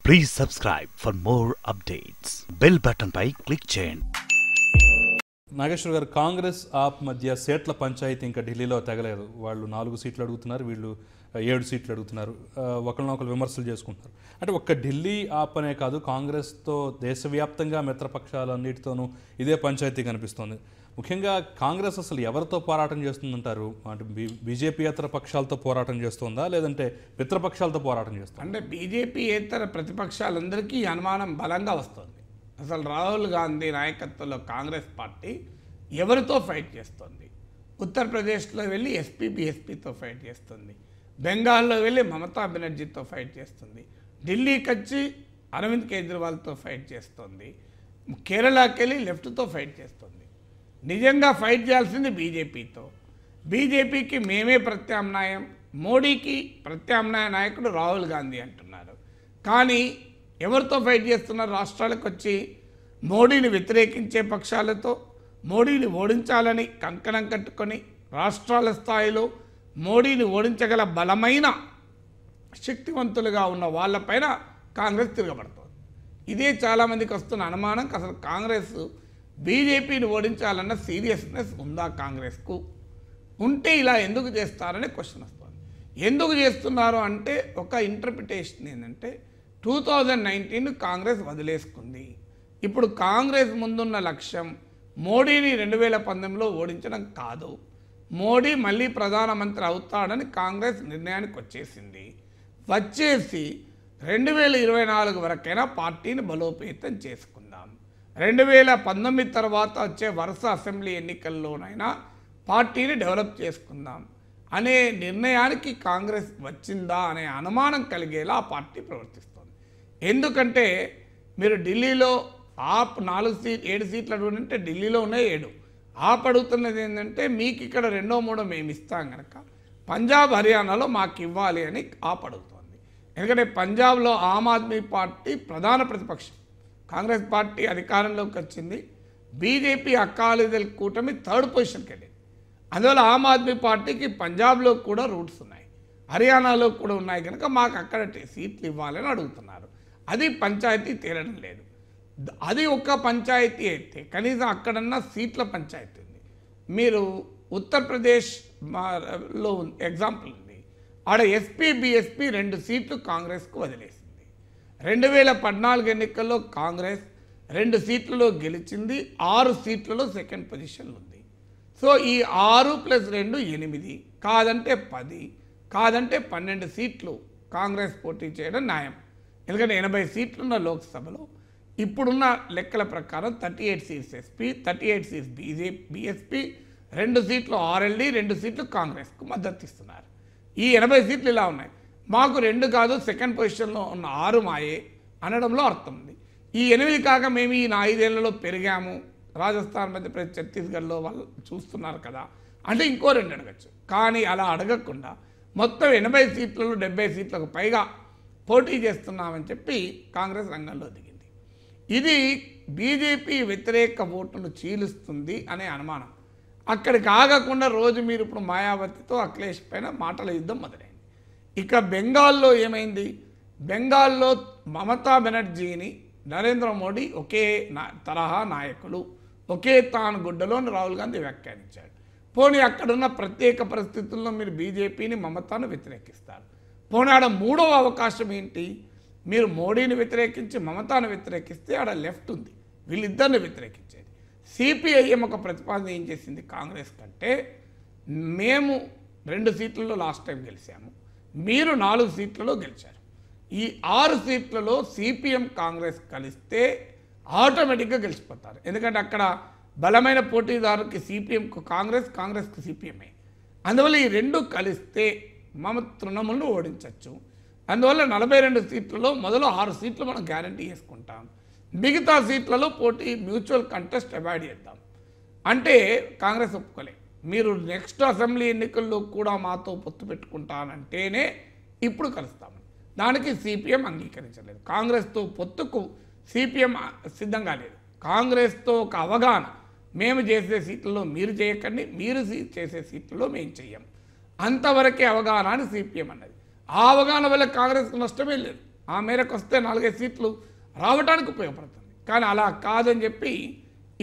Please subscribe for more updates. Bell button pi click చేయండి. నాగేశ్వర్ గారు, కాంగ్రెస్ ఆప్ మధ్య సీట్ల పంచాయతీ ఇంకా ఢిల్లీలో తెగలేదు. వాళ్ళు 4 సీట్లు అడుగుతున్నారు, వీళ్ళు 7 సీట్లు అడుగుతున్నారు. ఒకరినొకరు విమర్శలు చేసుకుంటున్నారు. అంటే ఒక్క ఢిల్లీ ఆప్ అనే కాదు, కాంగ్రెస్తో దేశవ్యాప్తంగా మిత్రపక్షాలన్నిటితోనూ ఇదే పంచాయతీ కనిపిస్తోంది. ముఖ్యంగా కాంగ్రెస్ అసలు ఎవరితో పోరాటం చేస్తుందంటారు? అంటే బీజేపీయేతర పక్షాలతో పోరాటం చేస్తుందా, లేదంటే మిత్రపక్షాలతో పోరాటం చేస్తుందా? అంటే బీజేపీయేతర ప్రతిపక్షాలందరికీ అనుమానం బలంగా వస్తుంది. అసలు రాహుల్ గాంధీ నాయకత్వంలో కాంగ్రెస్ పార్టీ ఎవరితో ఫైట్ చేస్తుంది? ఉత్తరప్రదేశ్లో వెళ్ళి ఎస్పీ బీఎస్పీతో ఫైట్ చేస్తుంది, బెంగాల్లో వెళ్ళి మమతా బెనర్జీతో ఫైట్ చేస్తుంది, ఢిల్లీకి వచ్చి అరవింద్ కేజ్రీవాల్తో ఫైట్ చేస్తుంది, కేరళకి వెళ్ళి లెఫ్ట్తో ఫైట్ చేస్తుంది. నిజంగా ఫైట్ చేయాల్సింది బీజేపీతో. బీజేపీకి మేమే ప్రత్యామ్నాయం, మోడీకి ప్రత్యామ్నాయ నాయకుడు రాహుల్ గాంధీ అంటున్నారు. కానీ ఎవరితో ఫైట్ చేస్తున్నారు? రాష్ట్రాలకు వచ్చి మోడీని వ్యతిరేకించే పక్షాలతో, మోడీని ఓడించాలని కంకణం కట్టుకొని రాష్ట్రాల స్థాయిలో మోడీని ఓడించగల బలమైన శక్తివంతులుగా ఉన్న వాళ్ళపైన కాంగ్రెస్ తిరగబడుతుంది. ఇదే చాలామందికి వస్తున్న అనుమానం. అసలు కాంగ్రెస్ బీజేపీని ఓడించాలన్న సీరియస్నెస్ ఉందా కాంగ్రెస్కు? ఉంటే ఇలా ఎందుకు చేస్తారనే క్వశ్చన్ వస్తుంది. ఎందుకు చేస్తున్నారు అంటే ఒక ఇంటర్ప్రిటేషన్ ఏంటంటే 2019 కాంగ్రెస్ వదిలేసుకుంది. ఇప్పుడు కాంగ్రెస్ ముందున్న లక్ష్యం మోడీని 2019లో ఓడించడం కాదు, మోడీ మళ్ళీ ప్రధానమంత్రి అవుతాడని కాంగ్రెస్ నిర్ణయానికి వచ్చేసింది. వచ్చేసి 2024 వరకైనా పార్టీని బలోపేతం చేసుకుందాం, 2019 తర్వాత వచ్చే వరుస అసెంబ్లీ ఎన్నికల్లోనైనా పార్టీని డెవలప్ చేసుకుందాం అనే నిర్ణయానికి కాంగ్రెస్ వచ్చిందా అనే అనుమానం కలిగేలా ఆ పార్టీ ప్రవర్తిస్తుంది. ఎందుకంటే మీరు ఢిల్లీలో ఆప్ 7 సీట్లు అడుగుతుంటే ఢిల్లీలో ఉన్నాయి 7. ఆప్ అడుగుతున్నది ఏంటంటే మీకు ఇక్కడ 2, 3 మేము ఇస్తాం కనుక పంజాబ్ హర్యానాలో మాకు ఇవ్వాలి అని ఆప్ అడుగుతుంది. ఎందుకంటే పంజాబ్లో ఆమ్ ఆద్మీ పార్టీ ప్రధాన ప్రతిపక్షం, కాంగ్రెస్ పార్టీ అధికారంలోకి వచ్చింది, బీజేపీ అకాలీదళ కూటమి 3rd పొజిషన్కి వెళ్ళింది. అందువల్ల ఆమ్ ఆద్మీ పార్టీకి పంజాబ్లో కూడా రూట్స్ ఉన్నాయి, హర్యానాలో కూడా ఉన్నాయి కనుక మాకు అక్కడ సీట్లు ఇవ్వాలని అడుగుతున్నారు. అది పంచాయతీ తేలడం లేదు. అది ఒక పంచాయతీ అయితే కనీసం అక్కడన్నా సీట్ల పంచాయతీ ఉంది. మీరు ఉత్తరప్రదేశ్లో ఎగ్జాంపుల్ ఉంది, ఆడ ఎస్పీ బీఎస్పీ 2 సీట్లు కాంగ్రెస్కు వదిలేసింది. 2014 ఎన్నికల్లో కాంగ్రెస్ 2 సీట్లలో గెలిచింది, 6 సీట్లలో సెకండ్ పొజిషన్లో ఉంది. సో ఈ 6 + 2 8, కాదంటే 10, కాదంటే 12 సీట్లు కాంగ్రెస్ పోటీ చేయడం న్యాయం. ఎందుకంటే 80 సీట్లున్న లోక్సభలో ఇప్పుడున్న లెక్కల ప్రకారం 38 సీట్స్ ఎస్పీ, 38 సీట్స్ బీఎస్పీ, 2 సీట్లు ఆర్ఎల్డీ, 2 సీట్లు కాంగ్రెస్కు మద్దతు ఇస్తున్నారు. ఈ 80 సీట్లు ఇలా ఉన్నాయి. మాకు 2 కాదు సెకండ్ పొజిషన్లో ఉన్న 6 మాయే అనడంలో అర్థం ఉంది. ఈ 8 కాక మేము ఈ 5 ఏళ్లలో పెరిగాము, రాజస్థాన్, మధ్యప్రదేశ్, ఛత్తీస్గఢ్లో వాళ్ళు చూస్తున్నారు కదా అంటే ఇంకో 2 అడగచ్చు. కానీ అలా అడగకుండా మొత్తం 80 సీట్లలో 70 సీట్లకు పైగా పోటీ చేస్తున్నామని చెప్పి కాంగ్రెస్ రంగంలో దిగింది. ఇది బీజేపీ వ్యతిరేక ఓటును చీలుస్తుంది అనే అనుమానం. అక్కడికి ఆగకుండా రోజు మీరు ఇప్పుడు మాయావతితో అఖిలేష్ పైన మాటల యుద్ధం మొదలైంది. ఇక బెంగాల్లో ఏమైంది? బెంగాల్లో మమతా బెనర్జీని నరేంద్ర మోడీ ఒకే తరహా నాయకులు, ఒకే తాను గుడ్డలోని రాహుల్ గాంధీ వ్యాఖ్యానించాడు. పోనీ అక్కడున్న ప్రత్యేక పరిస్థితుల్లో మీరు బీజేపీని మమతాను వ్యతిరేకిస్తారు. పోనీ ఆడ 3వ అవకాశం ఏంటి? మీరు మోడీని వ్యతిరేకించి మమతాను వ్యతిరేకిస్తే ఆడ లెఫ్ట్ ఉంది, వీళ్ళిద్దరిని వ్యతిరేకించేది. సిపిఐఎం ఒక ప్రతిపాదన ఏం చేసింది కాంగ్రెస్ కంటే, మేము 2 సీట్లలో లాస్ట్ టైం గెలిచాము, మీరు 4 సీట్లలో గెలిచారు, ఈ 6 సీట్లలో సిపిఎం కాంగ్రెస్ కలిస్తే ఆటోమేటిక్గా గెలిచిపోతారు. ఎందుకంటే అక్కడ బలమైన పోటీదారుకి సిపిఎంకు కాంగ్రెస్, కాంగ్రెస్కు సిపిఎంఏ. అందువల్ల ఈ 2 కలిస్తే తృణమూల్ను ఓడించవచ్చు. అందువల్ల 42 సీట్లలో మొదలు 6 సీట్లు మనం గ్యారంటీ చేసుకుంటాం, మిగతా సీట్లలో పోటీ మ్యూచువల్ కంటెస్ట్ అవాయిడ్ చేద్దాం అంటే కాంగ్రెస్ ఒప్పుకోలే. మీరు నెక్స్ట్ అసెంబ్లీ ఎన్నికల్లో కూడా మాతో పొత్తు పెట్టుకుంటానంటేనే ఇప్పుడు కలుస్తామని. దానికి సిపిఎం అంగీకరించలేదు. కాంగ్రెస్తో పొత్తుకు సిపిఎం సిద్ధంగా లేదు. కాంగ్రెస్తో ఒక అవగాహన, మేము చేసే సీట్లలో మీరు చేయకండి, మీరు చేసే సీట్లలో మేము చెయ్యం, అంతవరకే అవగాహన అని సిపిఎం అన్నది. ఆ అవగాహన వల్ల కాంగ్రెస్కు నష్టమే లేదు. ఆ మేరకు వస్తే 4-5 సీట్లు రావడానికి ఉపయోగపడుతుంది. కానీ అలా కాదని చెప్పి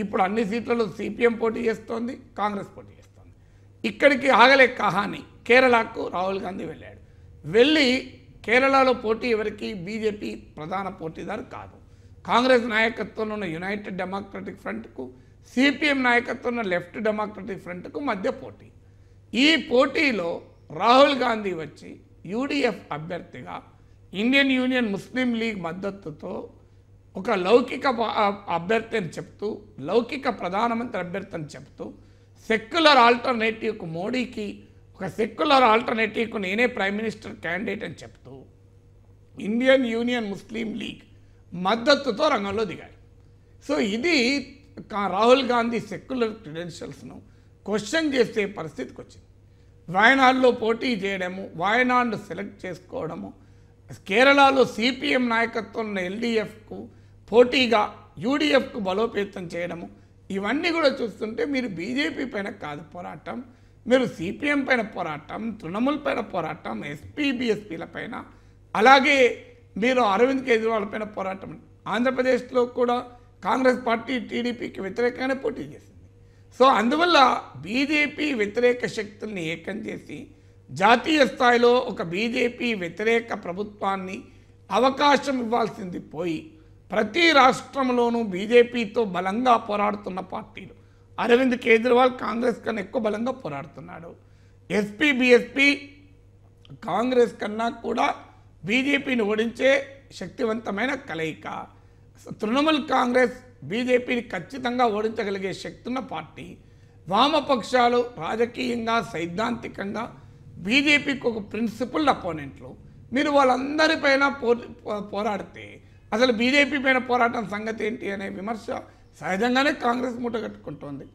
ఇప్పుడు అన్ని సీట్లలో సిపిఎం పోటీ చేస్తోంది, కాంగ్రెస్ పోటీ చేస్తోంది. ఇక్కడికి ఆగలే కహాని. కేరళకు రాహుల్ గాంధీ వెళ్ళాడు. వెళ్ళి కేరళలో పోటీ ఎవరికి? బీజేపీ ప్రధాన పోటీదారు కాదు. కాంగ్రెస్ నాయకత్వంలో ఉన్న యునైటెడ్ డెమోక్రటిక్ ఫ్రంట్కు, సిపిఎం నాయకత్వంలో ఉన్న లెఫ్ట్ డెమోక్రటిక్ ఫ్రంట్కు మధ్య పోటీ. ఈ పోటీలో రాహుల్ గాంధీ వచ్చి యూడిఎఫ్ అభ్యర్థిగా ఇండియన్ యూనియన్ ముస్లిం లీగ్ మద్దతుతో ఒక లౌకిక అభ్యర్థి అని చెప్తూ, లౌకిక ప్రధానమంత్రి అభ్యర్థి అని చెప్తూ, సెక్యులర్ ఆల్టర్నేటివ్కు, మోడీకి ఒక సెక్యులర్ ఆల్టర్నేటివ్కు నేనే ప్రైమ్ మినిస్టర్ క్యాండిడేట్ అని చెప్తూ ఇండియన్ యూనియన్ ముస్లిం లీగ్ మద్దతుతో రంగంలో దిగారు. సో ఇది రాహుల్ గాంధీ సెక్యులర్ క్రెడెన్షియల్స్ను క్వశ్చన్ చేసే పరిస్థితికి వచ్చింది. వాయనాడ్లో పోటీ చేయడము, వాయనాడ్ను సెలెక్ట్ చేసుకోవడము, కేరళలో సిపిఎం నాయకత్వం ఉన్న ఎల్డీఎఫ్కు పోటీగా యూడిఎఫ్కు బలోపేతం చేయడము, ఇవన్నీ కూడా చూస్తుంటే మీరు బీజేపీ పైన కాదు పోరాటం, మీరు సిపిఎం పైన పోరాటం, తృణమూల్ పైన పోరాటం, ఎస్పీ బీఎస్పీల పైన, అలాగే మీరు అరవింద్ కేజ్రీవాల్ పైన పోరాటం. ఆంధ్రప్రదేశ్లో కూడా కాంగ్రెస్ పార్టీ టీడీపీకి వ్యతిరేకంగానే పోటీ చేసింది. సో అందువల్ల బీజేపీ వ్యతిరేక శక్తుల్ని ఏకం చేసి జాతీయ స్థాయిలో ఒక బీజేపీ వ్యతిరేక ప్రభుత్వాన్ని అవకాశం ఇవ్వాల్సింది పోయి ప్రతి రాష్ట్రంలోనూ బీజేపీతో బలంగా పోరాడుతున్న పార్టీలు, అరవింద్ కేజ్రీవాల్ కాంగ్రెస్ కన్నా ఎక్కువ బలంగా పోరాడుతున్నాడు. ఎస్పీ బీఎస్పీ కాంగ్రెస్ కన్నా కూడా బీజేపీని ఓడించే శక్తివంతమైన కలయిక. తృణమూల్ కాంగ్రెస్ బీజేపీని ఖచ్చితంగా ఓడించగలిగే శక్తి ఉన్న పార్టీ. వామపక్షాలు రాజకీయంగా, సైద్ధాంతికంగా బీజేపీకి ఒక ప్రిన్సిపల్ అపోనెంట్లు. మీరు వాళ్ళందరిపైన పోరాడితే అసలు బీజేపీ పైన పోరాటం సంగతి ఏంటి అనే విమర్శ సహజంగానే కాంగ్రెస్ మూట కట్టుకుంటోంది.